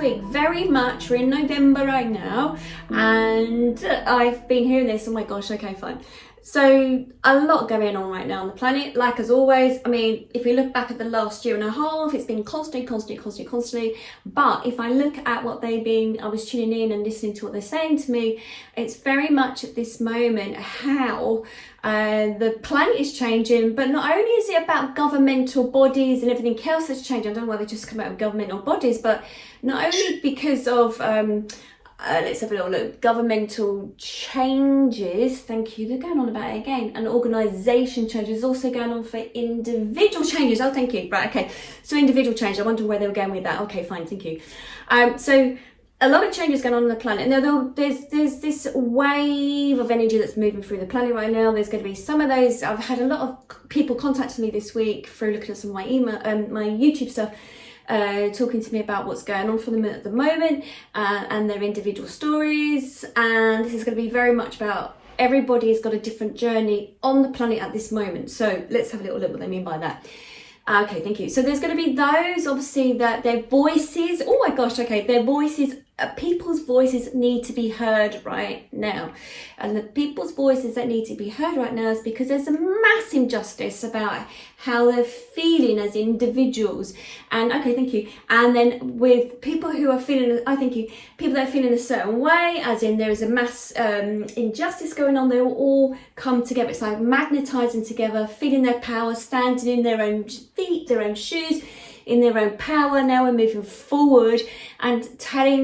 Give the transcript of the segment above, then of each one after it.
week. Very much, we're in November right now, and I've been hearing this, oh my gosh, okay, fine. So a lot going on right now on the planet, like as always. I mean, if we look back at the last year and a half, it's been constantly. But if I look at what I was tuning in and listening to what they're saying to me, it's very much at this moment how the planet is changing. But not only is it about governmental bodies and everything else that's changing, I don't know why they just come out of governmental bodies, but not only because of let's have a little look. Governmental changes, thank you, they're going on about it again. And organisation changes also going on for individual changes. Oh, thank you. Right, okay. So individual change, I wonder where they were going with that. Okay, fine, thank you. So a lot of changes going on the planet. Now, there's this wave of energy that's moving through the planet right now. There's going to be some of those. I've had a lot of people contacting me this week through looking at some of my email, my YouTube stuff, talking to me about what's going on for them at the moment and their individual stories. And this is going to be very much about everybody's got a different journey on the planet at this moment. So let's have a little look what they mean by that. Okay, thank you. So there's going to be those, obviously, that their voices, oh my gosh, okay, their voices, people's voices need to be heard right now. And the people's voices that need to be heard right now is because there's a massive injustice about how they're feeling as individuals. And okay, thank you. And then with people who are feeling, I thank you, people that are feeling a certain way, as in there is a mass injustice going on, they will all come together. It's like magnetizing together, feeling their power, standing in their own feet, their own shoes, in their own power. Now we're moving forward and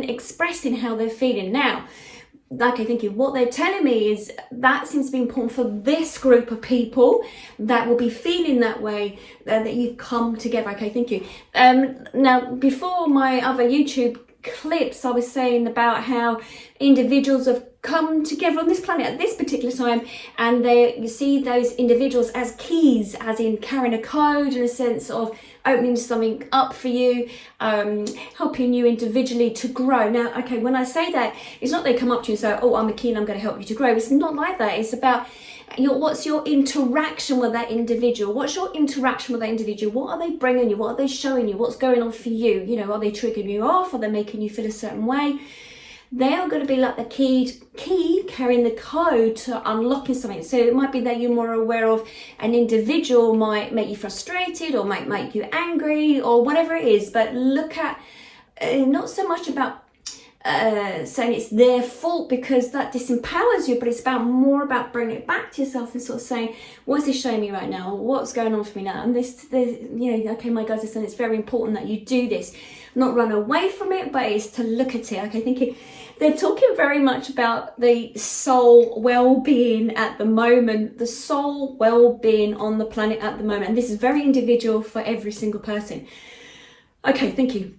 expressing how they're feeling. Now, okay, thank you. What they're telling me is that seems to be important for this group of people that will be feeling that way, that you've come together. Okay, thank you. Now, before my other YouTube clips, I was saying about how individuals have come together on this planet at this particular time, and you see those individuals as keys, as in carrying a code in a sense of opening something up for you, helping you individually to grow. Now, okay, when I say that, it's not they come up to you and say, oh, I'm a key and I'm going to help you to grow. It's not like that. It's about what's your interaction with that individual? What's your interaction with that individual? What are they bringing you? What are they showing you? What's going on for you? You know, are they triggering you off? Are they making you feel a certain way? They are going to be like the key carrying the code to unlocking something. So it might be that you're more aware of an individual might make you frustrated or might make you angry or whatever it is. But look at not so much about saying it's their fault, because that disempowers you, but it's more about bringing it back to yourself and sort of saying, what is this showing me right now? What's going on for me now? And okay, my guys, listen, it's very important that you do this, not run away from it, but it's to look at it. Okay, thinking they're talking very much about the soul well-being at the moment, the soul well-being on the planet at the moment. And this is very individual for every single person. Okay, thank you.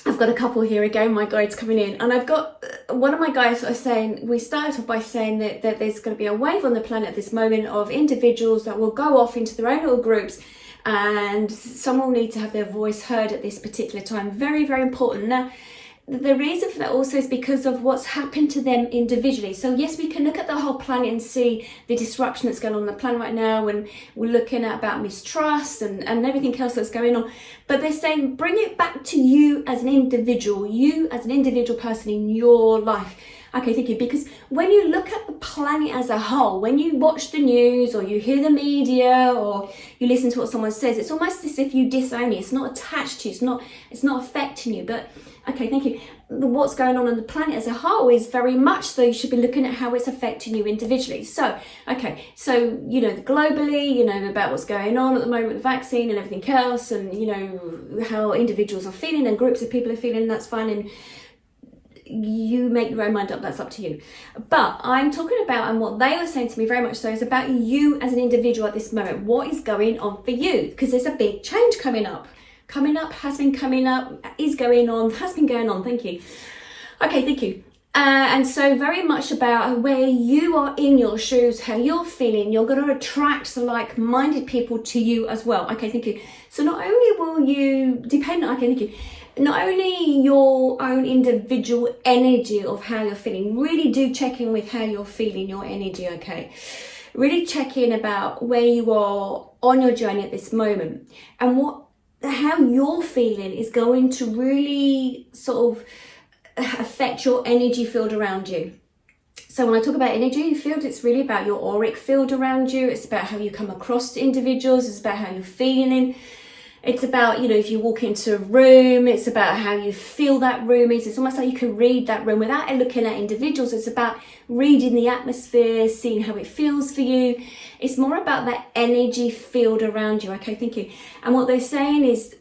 I've got a couple here again, my guides coming in, and I've got one of my guides sort of saying, we started off by saying that there's going to be a wave on the planet at this moment of individuals that will go off into their own little groups, and some will need to have their voice heard at this particular time. Very, very important. Now, the reason for that also is because of what's happened to them individually. So yes, we can look at the whole planet and see the disruption that's going on the planet right now, and we're looking at about mistrust and everything else that's going on. But they're saying, bring it back to you as an individual, you as an individual person in your life. Okay, thank you. Because when you look at the planet as a whole, when you watch the news or you hear the media or you listen to what someone says, it's almost as if you disown it. It's not attached to you. It's not affecting you. But okay, thank you. What's going on the planet as a whole is very much so you should be looking at how it's affecting you individually. So, okay, so, you know, globally, you know, about what's going on at the moment with the vaccine and everything else, and, you know, how individuals are feeling and groups of people are feeling, that's fine. And you make your own mind up, that's up to you. But I'm talking about, and what they were saying to me very much so, is about you as an individual at this moment. What is going on for you? Because there's a big change coming up, has been coming up, is going on, has been going on. Thank you. Okay, thank you. And so very much about where you are in your shoes, how you're feeling. You're going to attract the like-minded people to you as well. Okay, thank you. So not only will you depend on, okay, thank you, not only your own individual energy of how you're feeling, really do check in with how you're feeling, your energy, okay? Really check in about where you are on your journey at this moment and what how you're feeling is going to really sort of affect your energy field around you. So when I talk about energy field, it's really about your auric field around you. It's about how you come across to individuals. It's about how you're feeling. It's about, you know, if you walk into a room, it's about how you feel that room is. It's almost like you can read that room without looking at individuals. It's about reading the atmosphere, seeing how it feels for you. It's more about that energy field around you. Okay, thank you. And what they're saying is,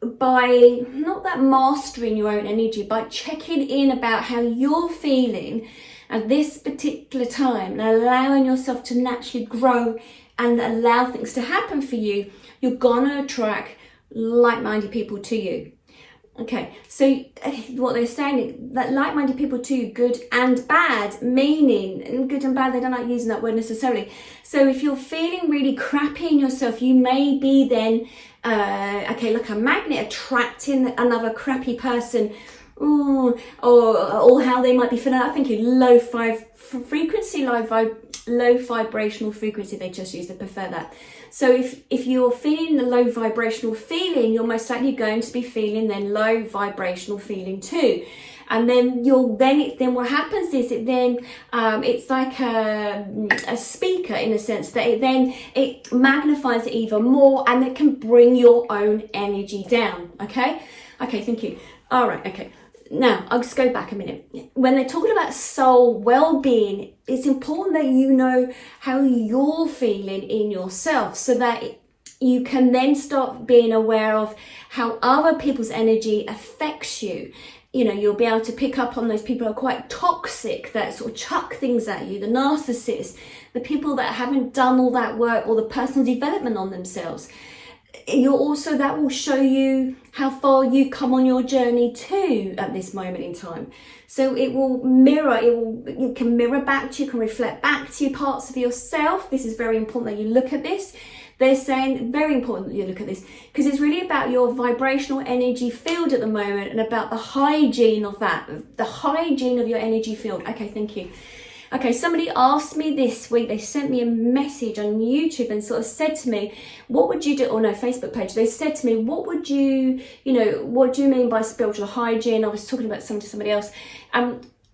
by not that mastering your own energy, by checking in about how you're feeling at this particular time and allowing yourself to naturally grow and allow things to happen for you, you're gonna attract like-minded people to you. Okay, so what they're saying is that like-minded people to you, good and bad, meaning, and good and bad, they don't like using that word necessarily. So if you're feeling really crappy in yourself, you may be then, okay, like a magnet attracting another crappy person, or how they might be feeling. I think low vibrational frequency, they just use, they prefer that. So if you're feeling the low vibrational feeling, you're most likely going to be feeling then low vibrational feeling too. And then then what happens is it's like a speaker, in a sense, that it magnifies it even more, and it can bring your own energy down. Okay, thank you. All right, okay. Now, I'll just go back a minute. When they're talking about soul well-being, it's important that you know how you're feeling in yourself, so that you can then start being aware of how other people's energy affects you. You know, you'll be able to pick up on those people who are quite toxic, that sort of chuck things at you, the narcissists, the people that haven't done all that work or the personal development on themselves. That will show you how far you've come on your journey too at this moment in time. So it can mirror back to you, can reflect back to you parts of yourself. This is very important that you look at this. They're saying very important that you look at this, because it's really about your vibrational energy field at the moment, and about the hygiene of that, the hygiene of your energy field. Okay, thank you. Okay, somebody asked me this week, they sent me a message on YouTube and sort of said to me, what would you do, or no, Facebook page, they said to me, what do you mean by spiritual hygiene? I was talking about something to somebody else.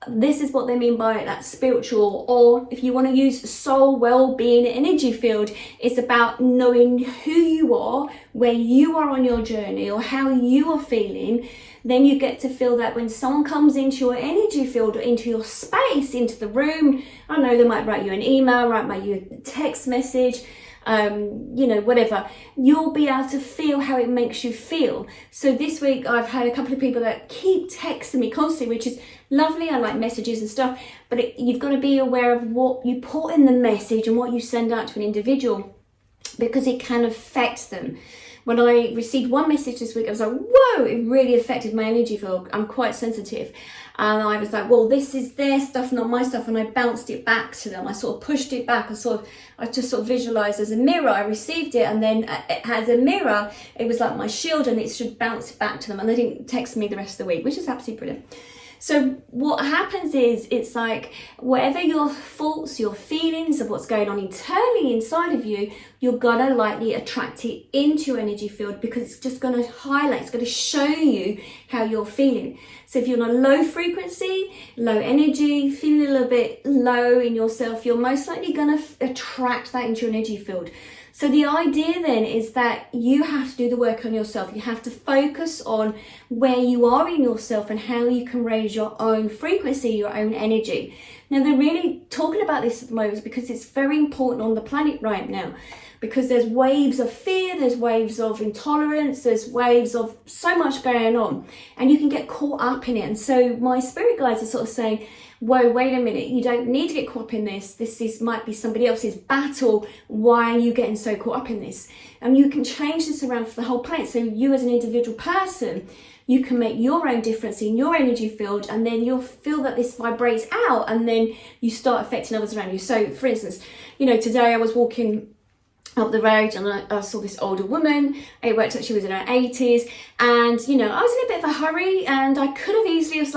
This is what they mean by that spiritual, or if you want to use soul well-being energy field, it's about knowing who you are, where you are on your journey, or how you are feeling. Then you get to feel that when someone comes into your energy field, or into your space, into the room, I don't know, they might write you an email, write you a text message, whatever, you'll be able to feel how it makes you feel. So this week I've had a couple of people that keep texting me constantly, which is lovely. I like messages and stuff, but you've got to be aware of what you put in the message and what you send out to an individual, because it can affect them. When I received one message this week, I was like, whoa, it really affected my energy field. I'm quite sensitive. And I was like, well, this is their stuff, not my stuff. And I bounced it back to them. I sort of pushed it back. I just sort of visualized as a mirror. I received it, and then as a mirror, it was like my shield, and it should bounce back to them. And they didn't text me the rest of the week, which is absolutely brilliant. So what happens is, it's like whatever your thoughts, your feelings of what's going on internally inside of you, you're gonna likely attract it into your energy field, because it's just gonna highlight, it's gonna show you how you're feeling. So if you're on a low frequency, low energy, feeling a little bit low in yourself, you're most likely gonna attract that into your energy field. So the idea then is that you have to do the work on yourself. You have to focus on where you are in yourself and how you can raise your own frequency, your own energy. Now, they're really talking about this at the moment because it's very important on the planet right now, because there's waves of fear, there's waves of intolerance, there's waves of so much going on, and you can get caught up in it. And so my spirit guides are sort of saying, whoa, wait a minute, you don't need to get caught up in this. This might be somebody else's battle. Why are you getting so caught up in this? And you can change this around for the whole planet. So you as an individual person, you can make your own difference in your energy field, and then you'll feel that this vibrates out, and then you start affecting others around you. So for instance, today I was walking up the road and I saw this older woman. It worked out she was in her 80s, and I was in a bit of a hurry, and I could have easily just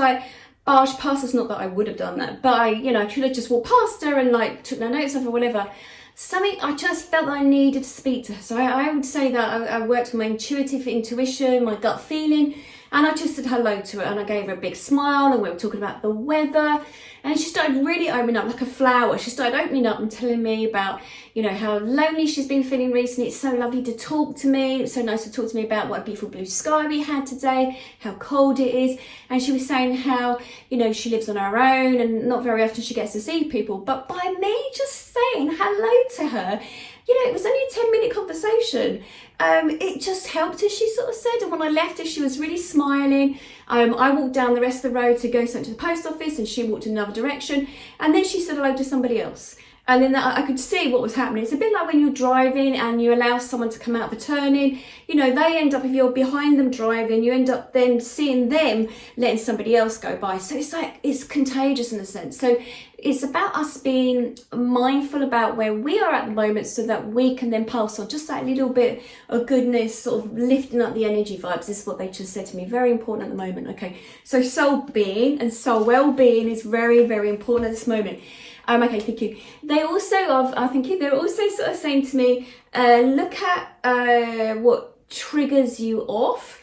barged past. It's not that I would have done that, but I could have just walked past her and took no notes of her or whatever. something I just felt that I needed to speak to her. So I would say that I worked with my intuitive intuition, my gut feeling, and I just said hello to her and I gave her a big smile, and we were talking about the weather, and she started really opening up like a flower. She started opening up and telling me about, you know, how lonely she's been feeling recently. It's so lovely to talk to me. It's so nice to talk to me about what a beautiful blue sky we had today, how cold it is. And she was saying how, you know, she lives on her own and not very often she gets to see people. But by me just saying hello to her, you know, it was only a 10-minute conversation. It just helped her, she sort of said. And when I left her, she was really smiling. I walked down the rest of the road to go something to the post office, and she walked in another direction. And then she said hello to somebody else. And then I could see what was happening. It's a bit like when you're driving and you allow someone to come out of a turning. You know, they end up, if you're behind them driving, you end up then seeing them letting somebody else go by. So it's like, it's contagious in a sense. So it's about us being mindful about where we are at the moment so that we can then pass on just that little bit of goodness, sort of lifting up the energy vibes. This is what they just said to me. Very important at the moment. Okay, so soul being and soul well-being is very, very important at this moment. Okay, thank you. They also, they're also sort of saying to me, look at what triggers you off.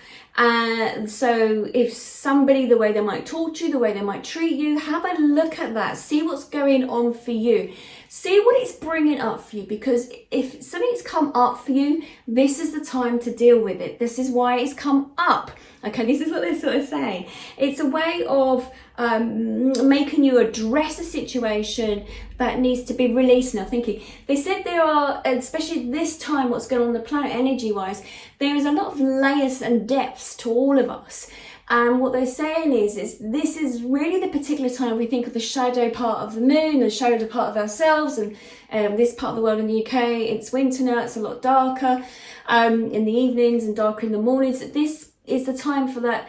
So if somebody, the way they might talk to you, the way they might treat you, have a look at that. See what's going on for you. See what it's bringing up for you, because if something's come up for you, this is the time to deal with it. This is why it's come up. Okay, this is what they're sort of saying. It's a way of making you address a situation that needs to be released now. Thinking, they said there are, especially this time, what's going on the planet energy wise, there is a lot of layers and depths to all of us. And what they're saying is this is really the particular time we think of the shadow part of the moon, the shadow part of ourselves, and this part of the world in the UK, it's winter now, it's a lot darker in the evenings and darker in the mornings. This is the time for that,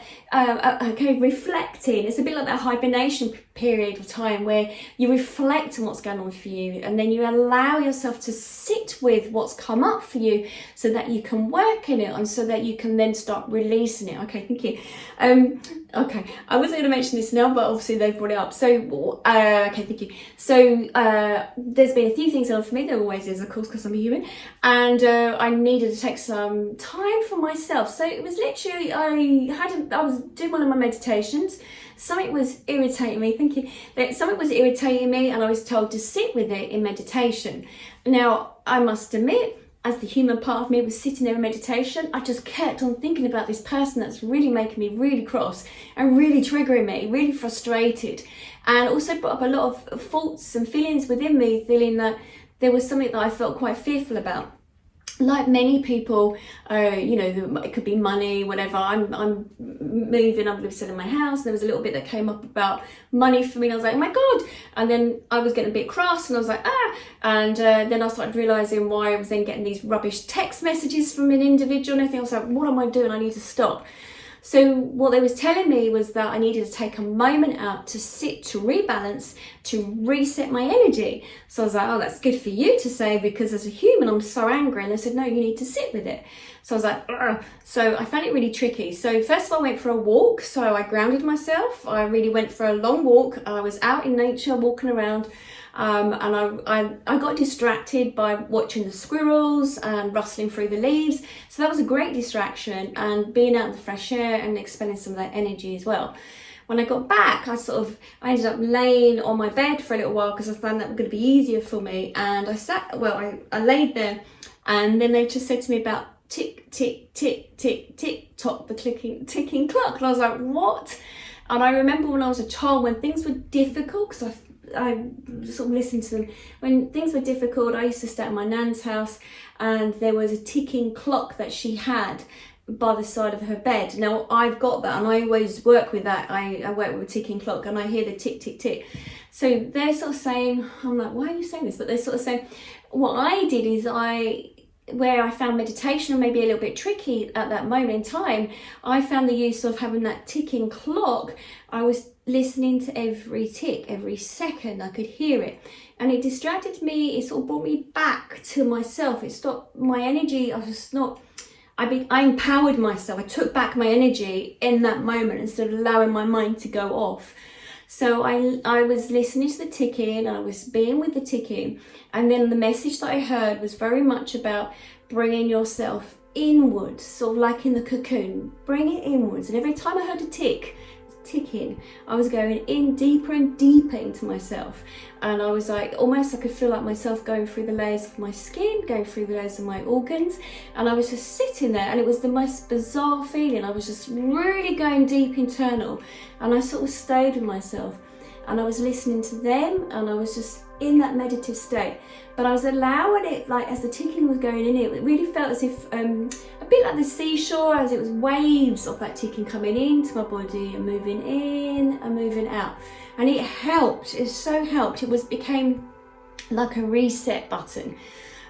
reflecting. It's a bit like that hibernation period of time where you reflect on what's going on for you, and then you allow yourself to sit with what's come up for you so that you can work in it and so that you can then start releasing it. Okay, thank you. Okay, I wasn't going to mention this now, but obviously they've brought it up. So, okay, thank you. So, there's been a few things on for me. There always is, of course, because I'm a human. And I needed to take some time for myself. So it was literally, I was doing one of my meditations. Something was irritating me, thank you. Something was irritating me, and I was told to sit with it in meditation. Now, I must admit, as the human part of me was sitting there in meditation, I just kept on thinking about this person that's really making me really cross and really triggering me, really frustrated. And also brought up a lot of thoughts and feelings within me, feeling that there was something that I felt quite fearful about. Like many people, you know, it could be money, whatever. I'm moving, I'm selling my house. There was a little bit that came up about money for me, and I was like, oh my God. And then I was getting a bit cross, and I was like, And then I started realising why I was then getting these rubbish text messages from an individual, and I was like, what am I doing? I need to stop. So what they was telling me was that I needed to take a moment out to sit, to rebalance, to reset my energy. So I was like, oh, that's good for you to say, because as a human, I'm so angry. And they said, no, you need to sit with it. So I was like, ugh. So I found it really tricky. So first of all, I went for a walk. So I grounded myself. I really went for a long walk. I was out in nature, walking around. And I got distracted by watching the squirrels and rustling through the leaves. So that was a great distraction, and being out in the fresh air and expending some of that energy as well. When I got back, I ended up laying on my bed for a little while because I found that was going to be easier for me. And I laid there, and then they just said to me about tick, tick, tick, tick, tick, tock, the ticking clock. And I was like, what? And I remember when I was a child, when things were difficult, because I sort of listened to them. When things were difficult, I used to stay at my nan's house, and there was a ticking clock that she had by the side of her bed. Now I've got that, and I always work with that. I work with a ticking clock, and I hear the tick, tick, tick. So they're sort of saying, I'm like, why are you saying this? But they're sort of saying, what I did is where I found meditation maybe a little bit tricky at that moment in time, I found the use of having that ticking clock. I was listening to every tick, every second. I could hear it, and it distracted me. It sort of brought me back to myself. It stopped my energy. I empowered myself. I took back my energy in that moment instead of allowing my mind to go off. So I was listening to the ticking, I was being with the ticking, and then the message that I heard was very much about bringing yourself inwards, sort of like in the cocoon, bring it inwards. And every time I heard a ticking, I was going in deeper and deeper into myself, and I was like, almost I could feel like myself going through the layers of my skin, going through the layers of my organs, and I was just sitting there, and it was the most bizarre feeling. I was just really going deep internal, and I sort of stayed with myself, and I was listening to them, and I was just in that meditative state. But I was allowing it, like as the ticking was going in, it really felt as if a bit like the seashore, as it was waves of that ticking coming into my body and moving in and moving out. And it helped, it so helped. It became like a reset button.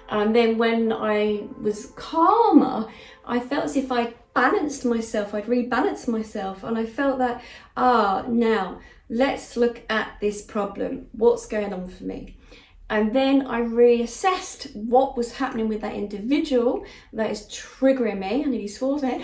And then when I was calmer, I felt as if I balanced myself, I'd rebalanced myself, and I felt that, now let's look at this problem. What's going on for me? And then I reassessed what was happening with that individual that is triggering me. I nearly swore then.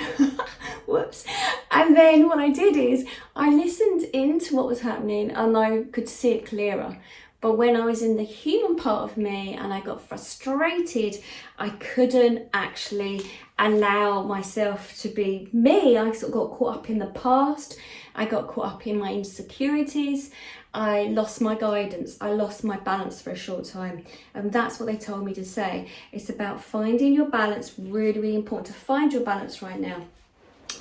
Whoops. And then what I did is I listened into what was happening, and I could see it clearer. But when I was in the human part of me and I got frustrated, I couldn't actually allow myself to be me. I sort of got caught up in the past. I got caught up in my insecurities. I lost my guidance. I lost my balance for a short time. And that's what they told me to say. It's about finding your balance. Really, really important to find your balance right now.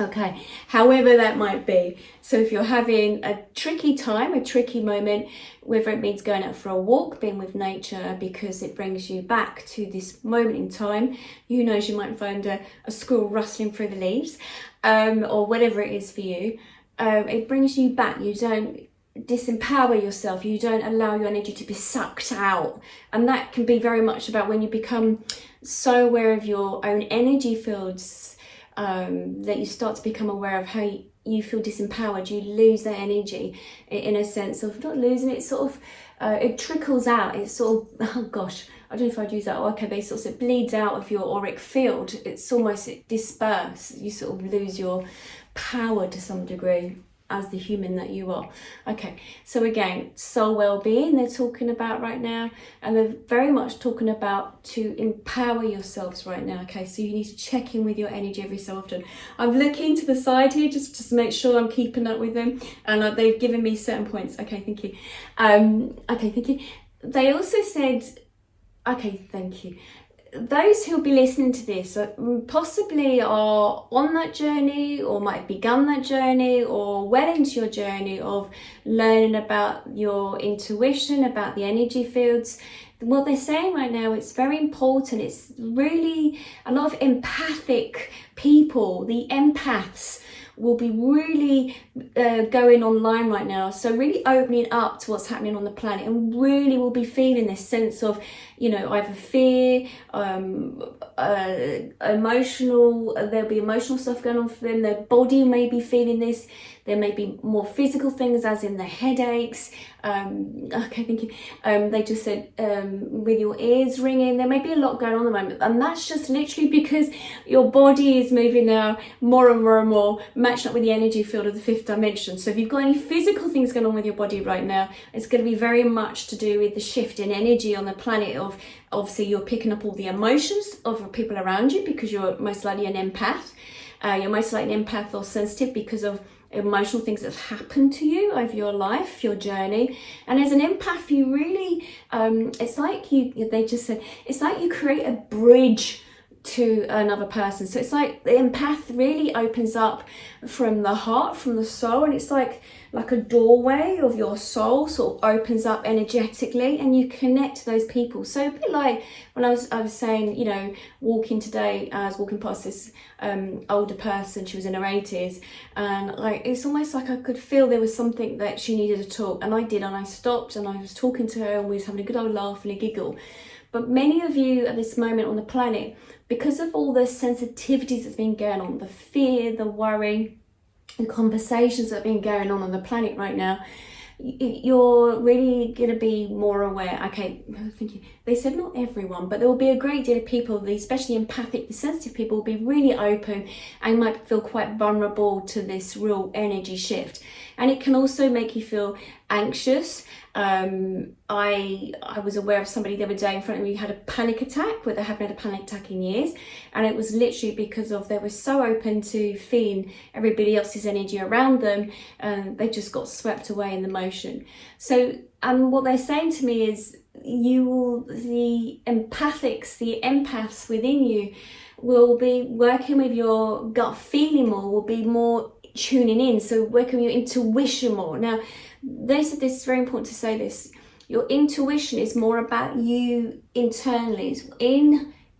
Okay, however that might be. So if you're having a tricky time, a tricky moment, whether it means going out for a walk, being with nature because it brings you back to this moment in time, who knows, you might find a squirrel rustling through the leaves, or whatever it is for you, it brings you back. You don't disempower yourself, you don't allow your energy to be sucked out. And that can be very much about when you become so aware of your own energy fields, that you start to become aware of how you feel disempowered. You lose that energy in a sense of not losing it, sort of it trickles out. It's sort of, oh gosh, I don't know if I'd use that. Okay, but it bleeds out of your auric field. It's almost dispersed. You sort of lose your power to some degree as the human that you are. Okay, so again, soul well-being they're talking about right now, and they're very much talking about to empower yourselves right now. Okay, so you need to check in with your energy every so often. I'm looking to the side here just to make sure I'm keeping up with them, and they've given me certain points. Okay, thank you. Okay, thank you. They also said, okay, thank you. Those who'll be listening to this possibly are on that journey, or might have begun that journey, or well into your journey of learning about your intuition, about the energy fields. What they're saying right now, it's very important. It's really a lot of empathic people, the empaths, will be really going online right now. So really opening up to what's happening on the planet, and really will be feeling this sense of, you know, either fear, emotional, there'll be emotional stuff going on for them. Their body may be feeling this. There may be more physical things, as in the headaches. Okay, thank you. They just said with your ears ringing, there may be a lot going on at the moment, and that's just literally because your body is moving now more and more and more, matching up with the energy field of the fifth dimension. So if you've got any physical things going on with your body right now, it's going to be very much to do with the shift in energy on the planet. Of obviously you're picking up all the emotions of people around you because you're most likely an empath. You're most likely an empath or sensitive because of emotional things that have happened to you over your life, your journey. And as an empath, you really, it's like they just said, it's like you create a bridge to another person. So it's like the empath really opens up from the heart, from the soul, and it's like a doorway of your soul sort of opens up energetically, and you connect to those people. So a bit like when I was saying, you know, walking today, I was walking past this older person. She was in her 80s, and like it's almost like I could feel there was something that she needed to talk, and I did, and I stopped and I was talking to her, and we was having a good old laugh and a giggle. But many of you at this moment on the planet, because of all the sensitivities that's been going on, the fear, the worry, the conversations that have been going on the planet right now, you're really going to be more aware. Okay, I'm thinking, they said not everyone, but there will be a great deal of people, especially empathic, the sensitive people, will be really open and might feel quite vulnerable to this real energy shift. And it can also make you feel anxious. I was aware of somebody the other day in front of me who had a panic attack, where they haven't had a panic attack in years, and it was literally because of they were so open to feeling everybody else's energy around them, and they just got swept away in the motion. So what they're saying to me is the empathics, the empaths within you will be working with your gut feeling more, will be more tuning in, so working with your intuition more. Now, they said this is very important to say this. Your intuition is more about you internally. It's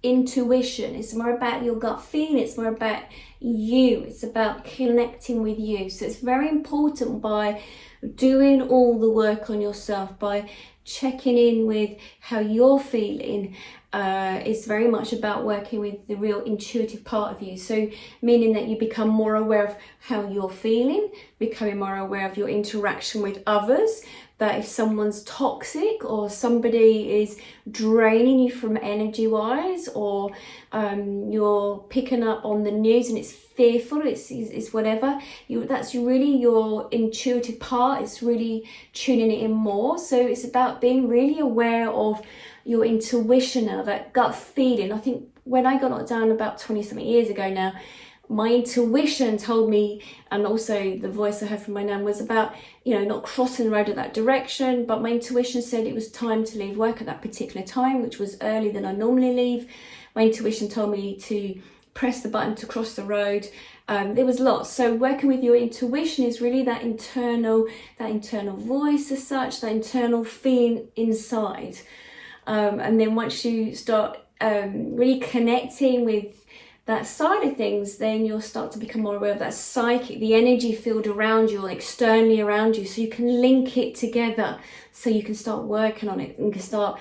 intuition. It's more about your gut feeling. It's more about you. It's about connecting with you. So it's very important by doing all the work on yourself, by checking in with how you're feeling. It's very much about working with the real intuitive part of you. So meaning that you become more aware of how you're feeling, becoming more aware of your interaction with others, that if someone's toxic or somebody is draining you from energy wise, or you're picking up on the news and it's fearful, it's whatever, that's really your intuitive part. It's really tuning it in more. So it's about being really aware of your intuition now, that gut feeling. I think when I got knocked down about 20 something years ago now, my intuition told me, and also the voice I heard from my nan, was about, not crossing the road at that direction. But my intuition said it was time to leave work at that particular time, which was earlier than I normally leave. My intuition told me to press the button to cross the road. There was lots. So working with your intuition is really that internal voice as such, that internal feeling inside. And then once you start really connecting with that side of things, then you'll start to become more aware of that psychic, the energy field around you or externally around you, so you can link it together, so you can start working on it and can start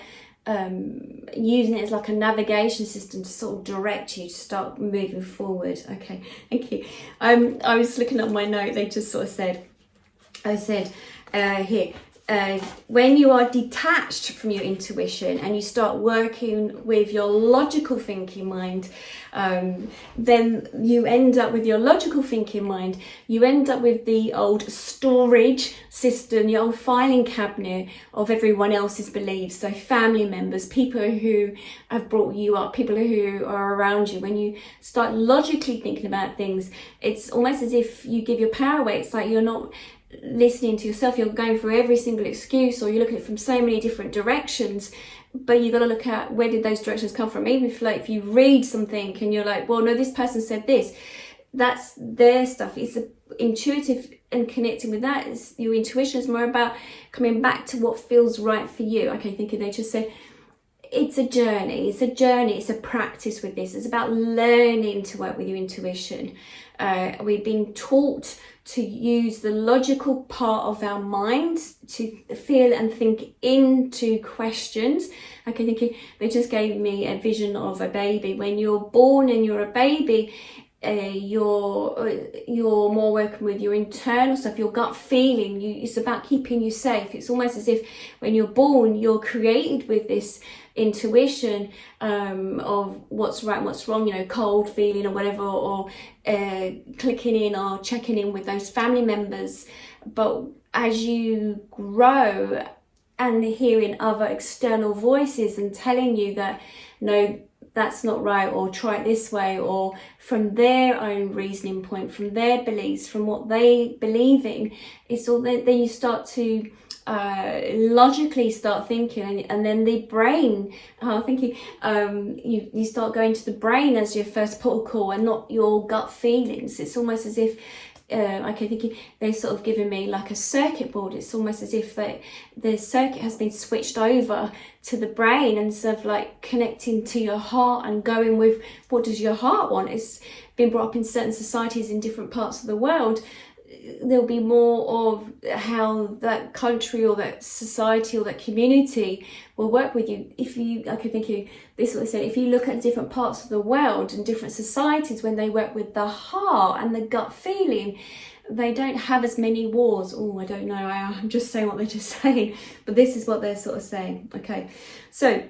using it as like a navigation system to sort of direct you to start moving forward. Okay, thank you. I was looking at my note. They just sort of said, here, when you are detached from your intuition and you start working with your logical thinking mind, then you end up with your logical thinking mind, you end up with the old storage system, the old filing cabinet of everyone else's beliefs. So family members, people who have brought you up, people who are around you. When you start logically thinking about things, it's almost as if you give your power away. It's like you're not listening to yourself, you're going through every single excuse, or you're looking at it from so many different directions. But you've got to look at, where did those directions come from? Even if you read something and you're like, well, no, this person said this, that's their stuff. It's intuitive, and connecting with that is your intuition is more about coming back to what feels right for you. Okay, thinking they just say it's a journey, it's a practice with this. It's about learning to work with your intuition. We've been taught to use the logical part of our mind to feel and think into questions. Okay, thinking they just gave me a vision of a baby. When you're born and you're a baby, you're more working with your internal stuff, your gut feeling. It's about keeping you safe. It's almost as if when you're born, you're created with this intuition of what's right and what's wrong, cold feeling or whatever, or clicking in or checking in with those family members. But as you grow and hearing other external voices and telling you that, no, that's not right, or try it this way, or from their own reasoning point, from their beliefs, from what they believe in, it's all then you start to logically start thinking, and then the brain you start going to the brain as your first protocol and not your gut feelings. It's almost as if thinking they're sort of giving me like a circuit board. It's almost as if the circuit has been switched over to the brain, and instead of like connecting to your heart and going with what does your heart want. It's been brought up in certain societies in different parts of the world. There'll be more of how that country or that society or that community will work with you. If you, this is what they said, if you look at different parts of the world and different societies, when they work with the heart and the gut feeling, they don't have as many wars. Oh, I don't know, I'm just saying what they're just saying, but this is what they're sort of saying. Okay, so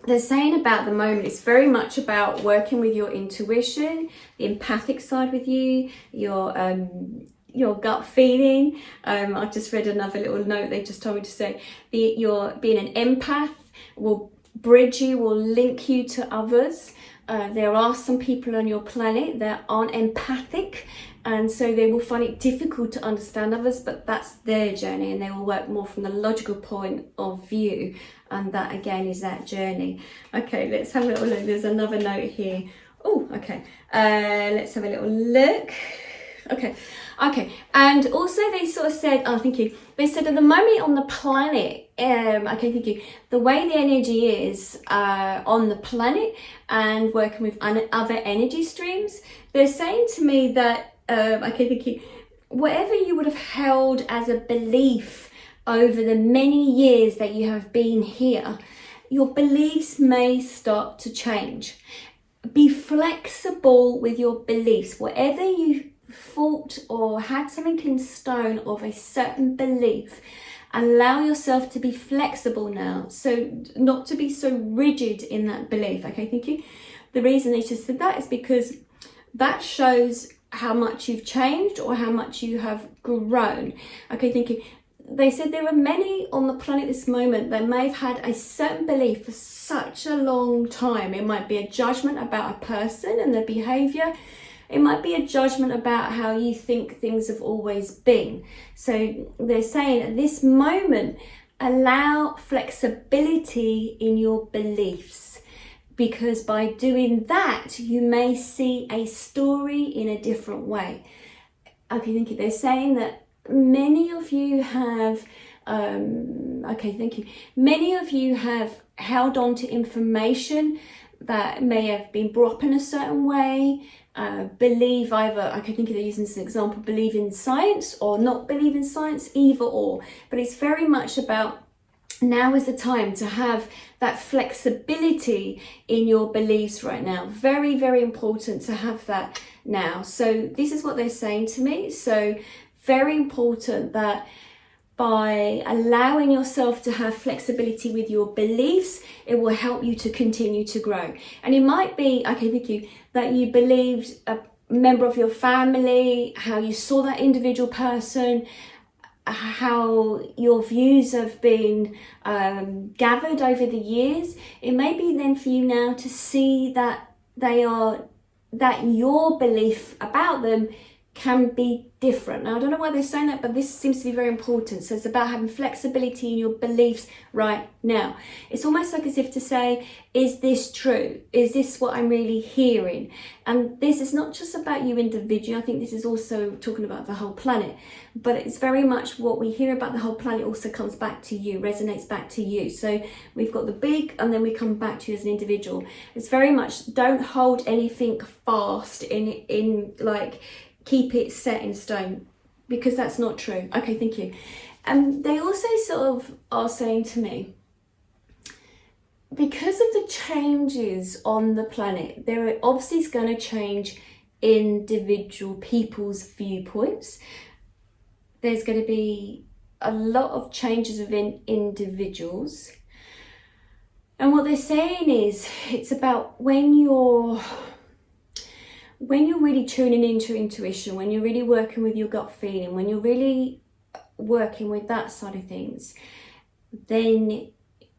they're saying about the moment, it's very much about working with your intuition, the empathic side with you, your gut feeling. I just read another little note they just told me to say, your being an empath will bridge you, will link you to others. There are some people on your planet that aren't empathic, and so they will find it difficult to understand others, but that's their journey, and they will work more from the logical point of view, and that again is that journey. Okay, let's have a little look. There's another note here. Oh, okay. Let's have a little look. Okay, and also they sort of said, oh, thank you. They said at the moment on the planet, okay, thank you. The way the energy is on the planet and working with other energy streams, they're saying to me that, okay, thank you. Whatever you would have held as a belief over the many years that you have been here, your beliefs may start to change. Be flexible with your beliefs. Whatever you thought or had something in stone of a certain belief, allow yourself to be flexible now, so not to be so rigid in that belief. Okay, thank you. The reason they just said that is because that shows how much you've changed or how much you have grown. Okay, thank you. They said there are many on the planet this moment that may have had a certain belief for such a long time. It might be a judgment about a person and their behavior. It might be a judgment about how you think things have always been. So they're saying at this moment, allow flexibility in your beliefs, because by doing that, you may see a story in a different way. Okay, thank you. They're saying that many of you have, okay, thank you. Many of you have held on to information that may have been brought up in a certain way. Believe either, I can think of using this as an example, believe in science or not believe in science, either or. But it's very much about now is the time to have that flexibility in your beliefs right now. Very, very important to have that now. So this is what they're saying to me. So very important that by allowing yourself to have flexibility with your beliefs, it will help you to continue to grow. And it might be, okay, thank you, that you believed a member of your family, how you saw that individual person, how your views have been gathered over the years. It may be then for you now to see that that your belief about them can be different. Now, I don't know why they're saying that, but this seems to be very important. So it's about having flexibility in your beliefs right now. It's almost like as if to say, is this true? Is this what I'm really hearing? And this is not just about you individually. I think this is also talking about the whole planet, but it's very much what we hear about the whole planet also comes back to you, resonates back to you. So we've got the big, and then we come back to you as an individual. It's very much, don't hold anything fast in like, keep it set in stone, because that's not true. Okay, thank you. They also sort of are saying to me, because of the changes on the planet, there are obviously going to change individual people's viewpoints. There's going to be a lot of changes within individuals. And what they're saying is, it's about when you're really tuning into intuition, when you're really working with your gut feeling, when you're really working with that side of things, then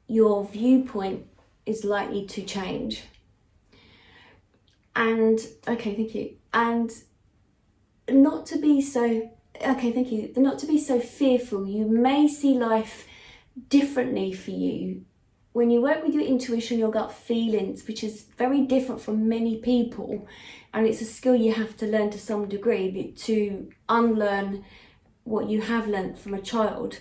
your viewpoint is likely to change. And, okay, thank you. And not to be so, okay, thank you. Not to be so fearful. You may see life differently for you when you work with your intuition, your gut feelings, which is very different from many people, and it's a skill you have to learn to some degree to unlearn what you have learned from a child.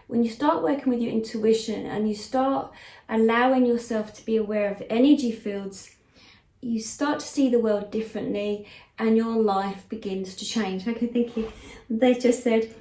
When you start working with your intuition and you start allowing yourself to be aware of energy fields, you start to see the world differently and your life begins to change. Okay, thank you. They just said,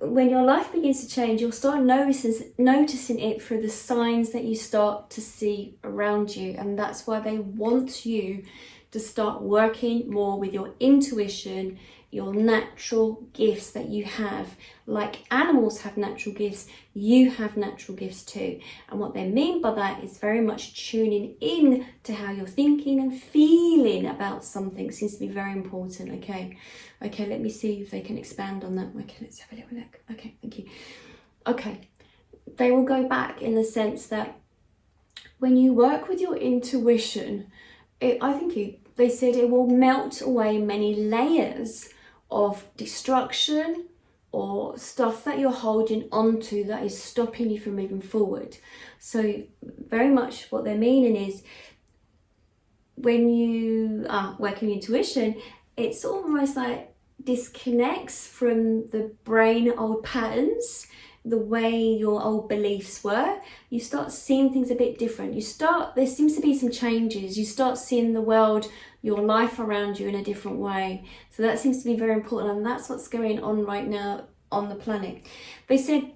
when your life begins to change, you'll start noticing it through the signs that you start to see around you. And that's why they want you to start working more with your intuition, your natural gifts that you have. Like animals have natural gifts, you have natural gifts too. And what they mean by that is very much tuning in to how you're thinking and feeling about something. Seems to be very important. Okay, let me see if they can expand on that. Okay, let's have a little look. Okay, thank you. Okay, they will go back in the sense that when you work with your intuition, they said it will melt away many layers of destruction or stuff that you're holding onto that is stopping you from moving forward. So very much what they're meaning is when you are working with intuition, it's almost like disconnects from the brain old patterns, the way your old beliefs were. You start seeing things a bit different. There seems to be some changes. You start seeing the world, your life around you in a different way. So that seems to be very important, and that's what's going on right now on the planet. They said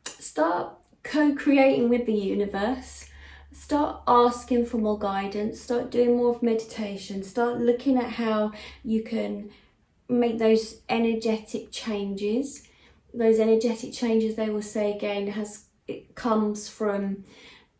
start co-creating with the universe, start asking for more guidance, start doing more of meditation, start looking at how you can make those energetic changes. Those energetic changes, they will say again, it comes from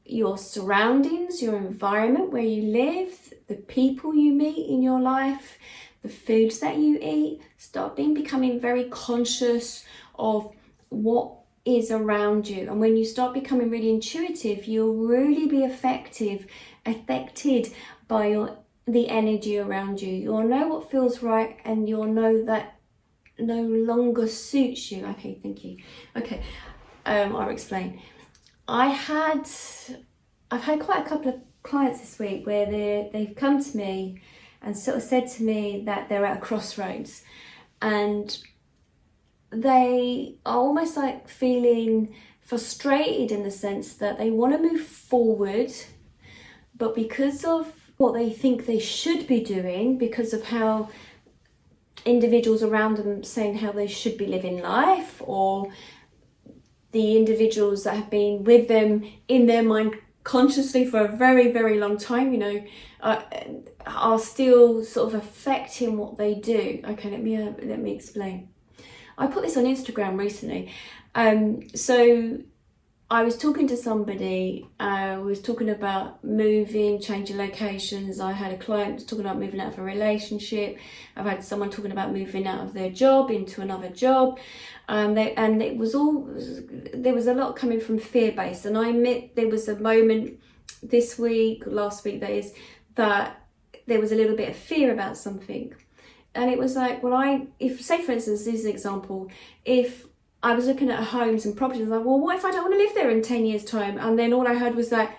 your surroundings, your environment where you live, the people you meet in your life, the foods that you eat. Start becoming very conscious of what is around you. And when you start becoming really intuitive, you'll really be affected by the energy around you. You'll know what feels right, and you'll know that no longer suits you. Okay, thank you. Okay, I'll explain. I've had quite a couple of clients this week where they've come to me and sort of said to me that they're at a crossroads, and they are almost like feeling frustrated in the sense that they want to move forward, but because of what they think they should be doing, because of how individuals around them saying how they should be living life, or the individuals that have been with them in their mind consciously for a very, very long time, are still sort of affecting what they do. Okay, let me explain. I put this on Instagram recently. So I was talking to somebody, we was talking about moving, changing locations. I had a client talking about moving out of a relationship. I've had someone talking about moving out of their job into another job. There was a lot coming from fear-based. And I admit there was a moment last week that is, that there was a little bit of fear about something. And it was like, if say for instance, this is an example, if I was looking at homes and properties, I was like, well, what if I don't want to live there in 10 years time? And then all I heard was that,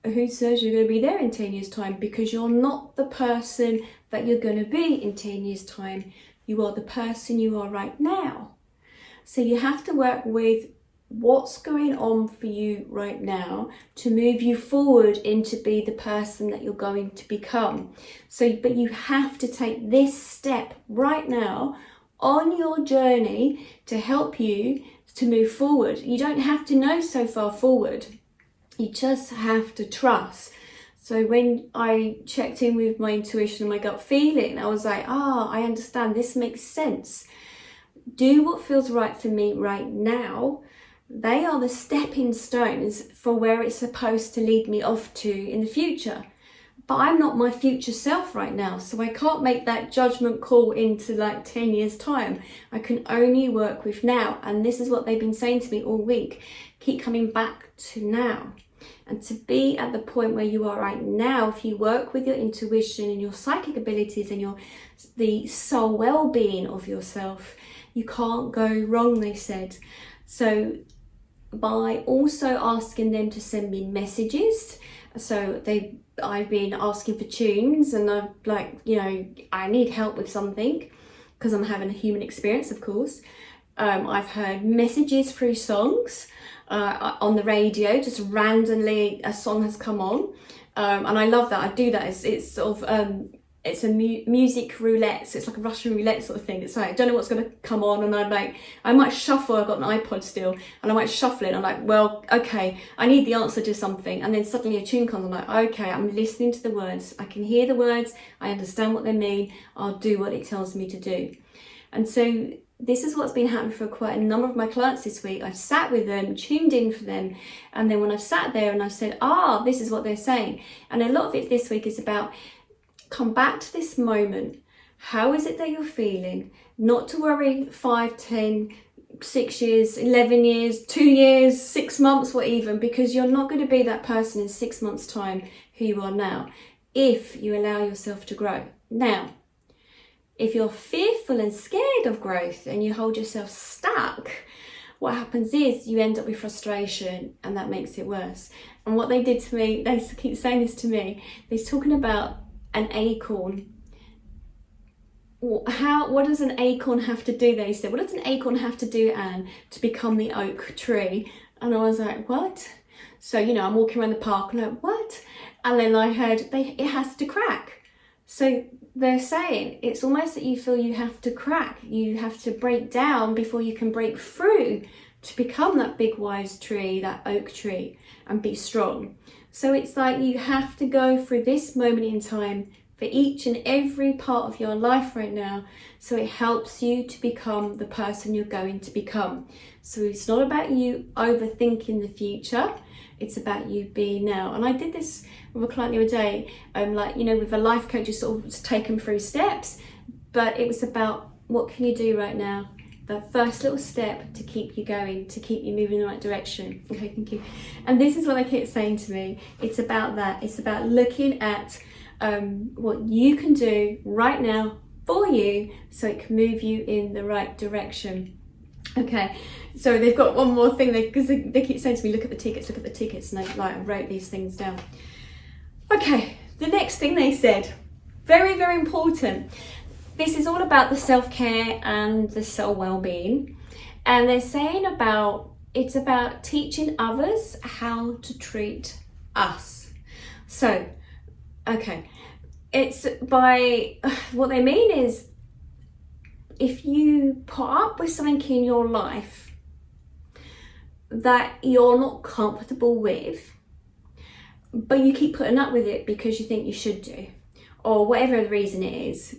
who says you're going to be there in 10 years time? Because you're not the person that you're going to be in 10 years time. You are the person you are right now. So you have to work with what's going on for you right now to move you forward into be the person that you're going to become. But you have to take this step right now on your journey to help you to move forward. You don't have to know so far forward. You just have to trust. So when I checked in with my intuition and my gut feeling, I was like, I understand, this makes sense. Do what feels right for me right now. They are the stepping stones for where it's supposed to lead me off to in the future. But I'm not my future self right now, so I can't make that judgment call into like 10 years time. I can only work with now. And this is what they've been saying to me all week. Keep coming back to now. And to be at the point where you are right now, if you work with your intuition and your psychic abilities and the soul well-being of yourself, you can't go wrong, they said. So by also asking them to send me messages, so I've been asking for tunes, and I'm like, I need help with something because I'm having a human experience, of course. I've heard messages through songs on the radio, just randomly a song has come on, and I love that. I do that. It's sort of it's a music roulette, so it's like a Russian roulette sort of thing. It's like, I don't know what's going to come on, and I might shuffle. I've got an iPod still, and I might shuffle it. I'm like, well, okay, I need the answer to something, and then suddenly a tune comes. I'm like, okay, I'm listening to the words. I can hear the words. I understand what they mean. I'll do what it tells me to do. And so this is what's been happening for quite a number of my clients this week. I've sat with them, tuned in for them, and then when I've sat there and I've said, this is what they're saying, and a lot of it this week is about, come back to this moment. How is it that you're feeling? Not to worry 5, 10, 6 years, 11 years, 2 years, 6 months, what even, because you're not going to be that person in 6 months' time who you are now if you allow yourself to grow. Now, if you're fearful and scared of growth and you hold yourself stuck, what happens is you end up with frustration, and that makes it worse. And what they did to me, they keep saying this to me, they're talking about an acorn. What does an acorn have to do? They said, what does an acorn have to do, Anne, to become the oak tree? And I was like, what? So, I'm walking around the park and I'm like, what? And then I heard it has to crack. So they're saying it's almost that you feel you have to crack, you have to break down before you can break through to become that big wise tree, that oak tree, and be strong. So it's like you have to go through this moment in time for each and every part of your life right now, so it helps you to become the person you're going to become. So it's not about you overthinking the future, it's about you being now. And I did this with a client the other day, with a life coach, you sort of take them through steps, but it was about, what can you do right now? The first little step to keep you going, to keep you moving in the right direction. Okay, thank you. And this is what they keep saying to me. It's about that. It's about looking at what you can do right now for you so it can move you in the right direction. Okay, so they've got one more thing, because they keep saying to me, look at the tickets, and I wrote these things down. Okay, the next thing they said, very, very important. This is all about the self-care and the soul well-being. And they're saying it's about teaching others how to treat us. So, okay, it's what they mean is, if you put up with something in your life that you're not comfortable with, but you keep putting up with it because you think you should do, or whatever the reason it is,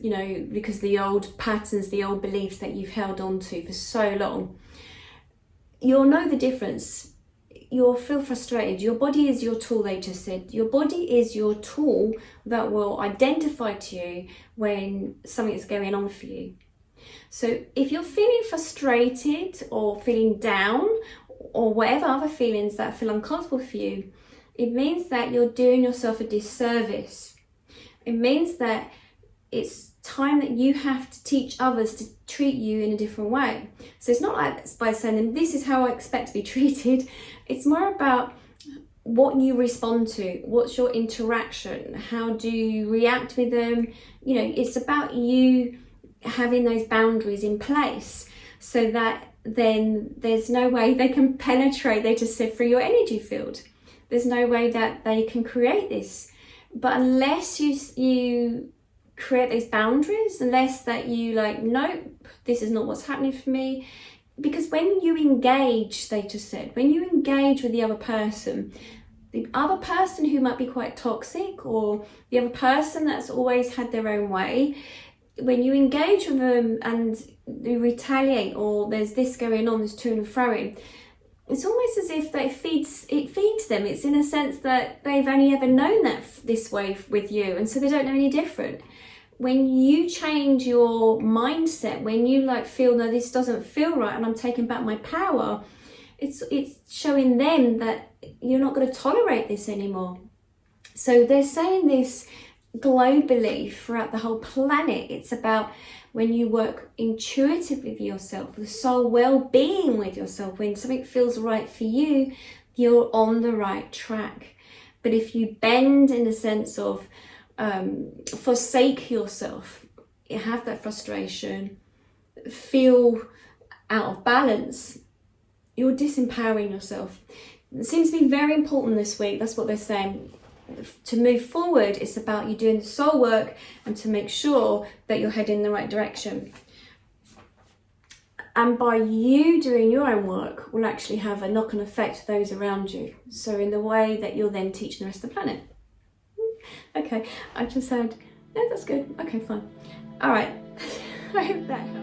because the old patterns, the old beliefs that you've held on to for so long, you'll know the difference. You'll feel frustrated. Your body is your tool, they just said. Your body is your tool that will identify to you when something is going on for you. So if you're feeling frustrated or feeling down or whatever other feelings that feel uncomfortable for you, it means that you're doing yourself a disservice. It means that it's time that you have to teach others to treat you in a different way. So it's not like by saying, this is how I expect to be treated. It's more about what you respond to, what's your interaction, how do you react with them. It's about you having those boundaries in place so that then there's no way they can penetrate, they just sift through your energy field. There's no way that they can create this. But unless you create those boundaries, unless that you nope, this is not what's happening for me. Because when you engage, they just said, when you engage with the other person who might be quite toxic, or the other person that's always had their own way, when you engage with them and you retaliate, or there's this going on, there's to and froing, it's almost as if it feeds them. It's in a sense that they've only ever known that this way with you, and so they don't know any different. When you change your mindset, when you feel, no, this doesn't feel right and I'm taking back my power, it's showing them that you're not going to tolerate this anymore. So they're saying this globally throughout the whole planet. It's about when you work intuitively with yourself, the soul well-being with yourself, when something feels right for you, you're on the right track. But if you bend in the sense of forsake yourself, you have that frustration, feel out of balance, you're disempowering yourself. It seems to be very important this week. That's what they're saying. to move forward, it's about you doing the soul work and to make sure that you're heading in the right direction. And by you doing your own work will actually have a knock-on effect to those around you. So in the way that you're then teaching the rest of the planet. Okay, I just said, no, that's good. Okay, fine. All right. I hope that helps.